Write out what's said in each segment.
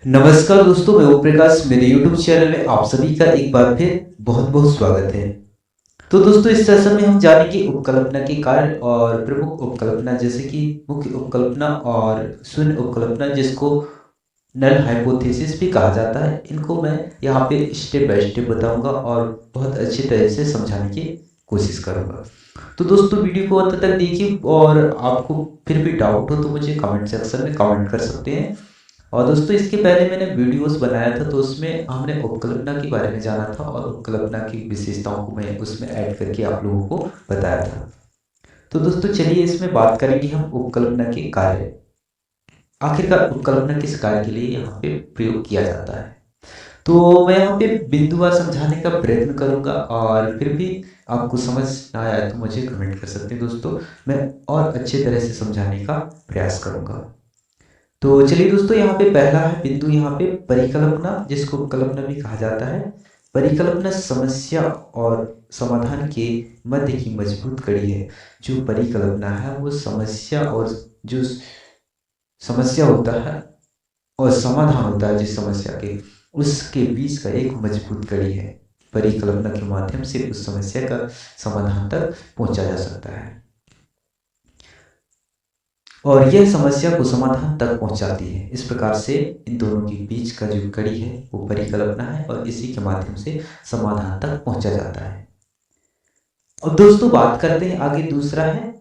नमस्कार दोस्तों, मैं ओम प्रकाश। मेरे YouTube चैनल में आप सभी का एक बार फिर बहुत बहुत स्वागत है। तो दोस्तों, इस सेशन में हम जानेंगे उपकल्पना के कार्य और प्रमुख उपकल्पना, जैसे कि मुख्य उपकल्पना और शून्य उपकल्पना, जिसको नल हाइपोथेसिस भी कहा जाता है। इनको मैं यहाँ पे स्टेप बाय स्टेप बताऊंगा और बहुत अच्छी तरह से समझाने की कोशिश करूंगा। तो दोस्तों, वीडियो को अंत तक देखिए और आपको फिर भी डाउट हो तो मुझे कमेंट सेक्शन में कमेंट कर सकते हैं। और दोस्तों, इसके पहले मैंने वीडियोस बनाया था, तो उसमें हमने उपकल्पना के बारे में जाना था और उपकल्पना की विशेषताओं को मैं उसमें ऐड करके आप लोगों को बताया था। तो दोस्तों, चलिए इसमें बात करेंगे हम उपकल्पना के कार्य। आखिरकार उपकल्पना किस कार्य के लिए यहाँ पे प्रयोग किया जाता है, तो मैं यहाँ पे बिंदुवार समझाने का प्रयत्न करूंगा। और फिर भी आपको समझ ना आया तो मुझे कमेंट कर सकते हैं दोस्तों, मैं और अच्छे तरह से समझाने का प्रयास करूंगा। तो चलिए दोस्तों, यहाँ पे पहला है बिंदु, यहाँ पे परिकल्पना, जिसको कल्पना भी कहा जाता है। परिकल्पना समस्या और समाधान के मध्य की मजबूत कड़ी है। जो परिकल्पना है वो समस्या और जो समस्या होता है और समाधान होता है जिस समस्या के, उसके बीच का एक मजबूत कड़ी है। परिकल्पना के माध्यम से उस समस्या का समाधान तक पहुंचा जा सकता है और यह समस्या को समाधान तक पहुंचाती है। इस प्रकार से इन दोनों के बीच का जो कड़ी है वो परिकल्पना है और इसी के माध्यम से समाधान तक पहुंचा जाता है। और दोस्तों, बात करते हैं आगे। दूसरा है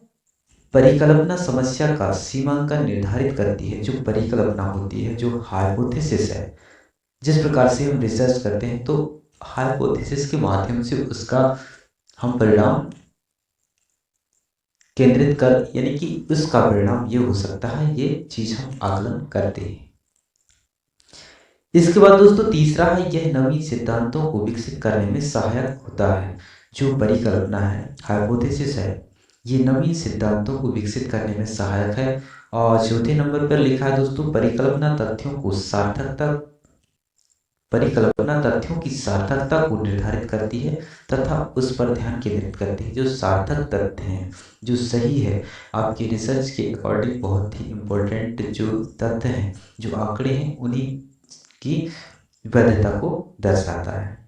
परिकल्पना समस्या का सीमांकन निर्धारित करती है। जो परिकल्पना होती है, जो हाइपोथेसिस है, जिस प्रकार से हम रिसर्च करते हैं, तो हाइपोथेसिस के माध्यम से उसका हम परिणाम केंद्रित कर, यानी कि उसका परिणाम ये हो सकता है, ये चीज हम आकलन करते हैं। इसके बाद दोस्तों, तीसरा है यह नवीन सिद्धांतों को विकसित करने में सहायक होता है। जो परिकल्पना है, हाइपोथेसिस है, ये नवीन सिद्धांतों को विकसित करने में सहायक है। और चौथे नंबर पर लिखा है दोस्तों, परिकल्पना तथ्यों की सार्थकता को निर्धारित करती है तथा उस पर ध्यान केंद्रित करती है। जो सार्थक तथ्य हैं, जो सही है, आपकी रिसर्च के अकॉर्डिंग बहुत ही इम्पोर्टेंट जो तथ्य हैं, जो आंकड़े हैं, उन्हीं की वैधता को दर्शाता है।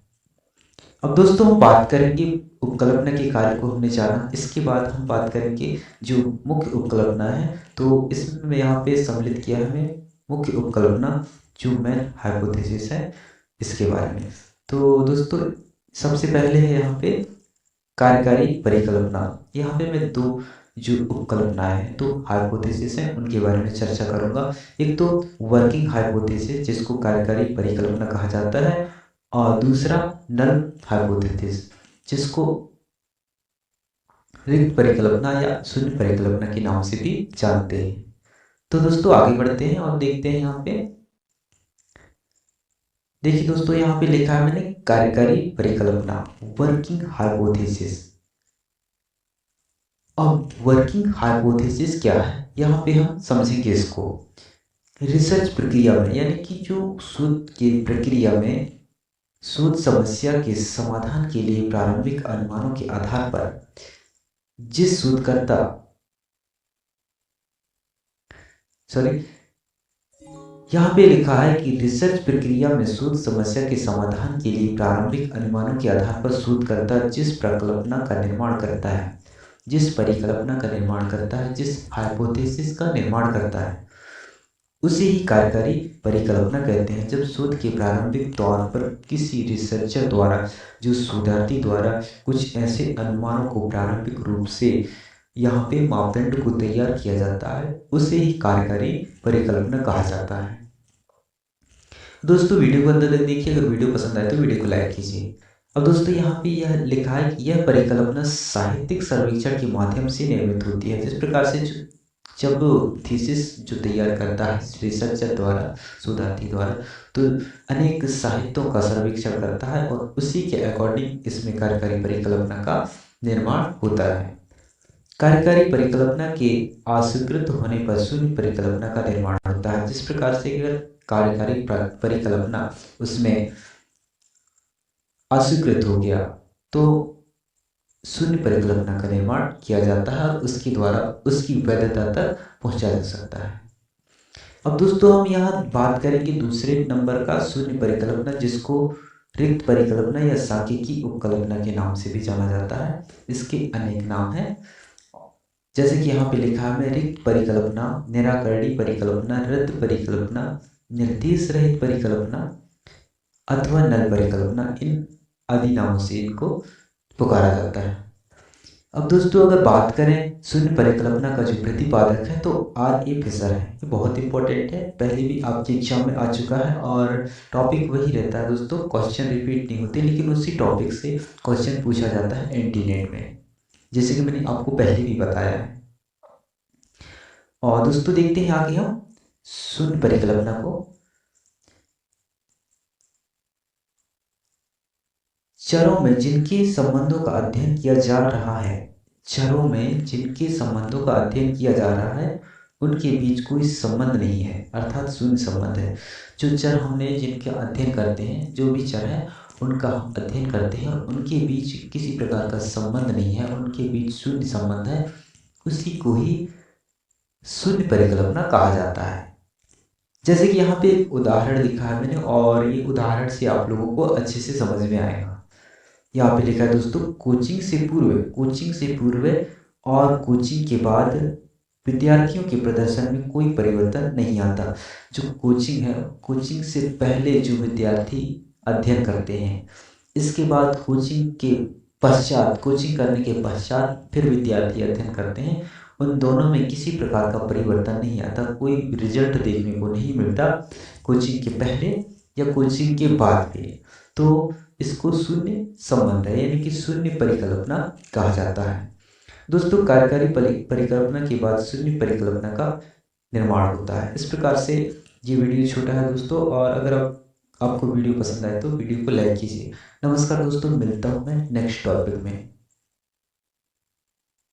अब दोस्तों, हम बात करेंगे उपकल्पना के कार्य को हमने जाना। इसके बाद हम बात करेंगे जो मुख्य उपकल्पना है। तो इसमें यहाँ पे सम्मिलित किया है हमें मुख्य उपकल्पना, जो मेन हाइपोथेसिस है, इसके बारे में। तो दोस्तों, सबसे पहले है यहाँ पे कार्यकारी परिकल्पना। यहाँ पे मैं दो जो उपकल्पना है, तो हाइपोथेसिस है, उनके बारे में चर्चा करूंगा। एक तो वर्किंग हाइपोथेसिस, जिसको कार्यकारी परिकल्पना कहा जाता है, और दूसरा नल हाइपोथेसिस, जिसको रिक्त परिकल्पना या शून्य परिकल्पना के नाम से भी जानते हैं। तो दोस्तों, आगे बढ़ते हैं और देखते हैं। यहाँ पे देखिए दोस्तों, यहाँ पे लिखा है मैंने कार्यकारी परिकल्पना, वर्किंग हाइपोथेसिस। अब वर्किंग हाइपोथेसिस क्या है, यहाँ पे हम समझेंगे इसको। रिसर्च प्रक्रिया में, यानी कि जो शोध की प्रक्रिया में शोध समस्या के समाधान के लिए प्रारंभिक अनुमानों के आधार पर जिस शोधकर्ता सॉरी यहाँ पे लिखा है कि रिसर्च प्रक्रिया में शोध समस्या के समाधान के लिए प्रारंभिक अनुमानों के आधार पर शोधकर्ता जिस प्रकल्पना का निर्माण करता है, जिस परिकल्पना का निर्माण करता है, जिस हाइपोथेसिस का निर्माण करता है, उसे ही कार्यकारी परिकल्पना कहते हैं। जब शोध के प्रारंभिक तौर पर किसी रिसर्चर द्वारा, जो शोधार्थी द्वारा कुछ ऐसे अनुमानों को प्रारंभिक रूप से यहाँ पे मापदंड को तैयार किया जाता है, उसे ही कार्यकारी परिकल्पना कहा जाता है। दोस्तों, वीडियो को अंत तक देखिए। अगर वीडियो पसंद आए तो वीडियो को लाइक कीजिए। अब दोस्तों, यहाँ पे यह लिखा है कि यह परिकल्पना साहित्यिक सर्वेक्षण के माध्यम से निर्मित होती है। जिस प्रकार से जब थीसिस जो तैयार करता है रिसर्चर द्वारा, शोधार्थी द्वारा, तो अनेक साहित्यों का सर्वेक्षण करता है और उसी के अकॉर्डिंग इसमें कार्यकारी परिकल्पना का निर्माण होता है। कार्यकारी परिकल्पना के अस्वीकृत होने पर शून्य परिकल्पना का निर्माण होता है। जिस प्रकार से अगर कार्यकारी परिकल्पना उसमें अस्वीकृत हो गया, तो शून्य परिकल्पना का निर्माण किया जाता है और उसके द्वारा उसकी वैधता तक पहुंचा जा सकता है। अब दोस्तों हम यहाँ बात करेंगे दूसरे नंबर का शून्य परिकल्पना, जिसको रिक्त परिकल्पना या सांख्यिकी उपकल्पना के नाम से भी जाना जाता है। इसके अनेक नाम हैं, जैसे कि यहाँ पे लिखा है रिक्त परिकल्पना, निराकरणी परिकल्पना, रद्द परिकल्पना, निर्देश रहित परिकल्पना अथवा नल परिकल्पना। इन आदि नामों से इनको पुकारा जाता है। अब दोस्तों अगर बात करें शून्य परिकल्पना का जो प्रतिपादक है तो आर ए फिशर है। ये बहुत इंपॉर्टेंट है, पहले भी आपके एग्जाम में आ चुका है और टॉपिक वही रहता है दोस्तों, क्वेश्चन रिपीट नहीं होते, लेकिन उसी टॉपिक से क्वेश्चन पूछा जाता है एंटीनेट में, जैसे कि मैंने आपको पहले भी बताया है। और दोस्तों देखते हैं आगे हम शून्य परिकल्पना को। चरों में जिनके संबंधों का अध्ययन किया जा रहा है, चरों में जिनके संबंधों का अध्ययन किया जा रहा है उनके बीच कोई संबंध नहीं है, अर्थात शून्य संबंध है। जो चर हमने जिनके अध्ययन करते हैं, जो भी चर है उनका हम अध्ययन करते हैं और उनके बीच किसी प्रकार का संबंध नहीं है, उनके बीच शून्य संबंध है, उसी को ही शून्य परिकल्पना कहा जाता है। जैसे कि यहाँ पे एक उदाहरण लिखा है मैंने, और ये उदाहरण से आप लोगों को अच्छे से समझ में आएगा। यहाँ पे लिखा है दोस्तों, कोचिंग से पूर्व और कोचिंग के बाद विद्यार्थियों के प्रदर्शन में कोई परिवर्तन नहीं आता। जो कोचिंग है, कोचिंग से पहले जो विद्यार्थी अध्ययन करते हैं, इसके बाद कोचिंग के पश्चात, कोचिंग करने के पश्चात फिर विद्यार्थी अध्ययन करते हैं, उन दोनों में किसी प्रकार का परिवर्तन नहीं आता, कोई रिजल्ट देखने को नहीं मिलता कोचिंग के पहले या कोचिंग के बाद के, तो इसको शून्य संबंध है, यानी कि शून्य परिकल्पना कहा जाता है। दोस्तों कार्यकारी परिकल्पना के बाद शून्य परिकल्पना का निर्माण होता है। इस प्रकार से ये वीडियो छोटा है दोस्तों, और अगर आपको वीडियो पसंद आए तो वीडियो को लाइक कीजिए। नमस्कार दोस्तों, मिलता हूँ मैं नेक्स्ट टॉपिक में।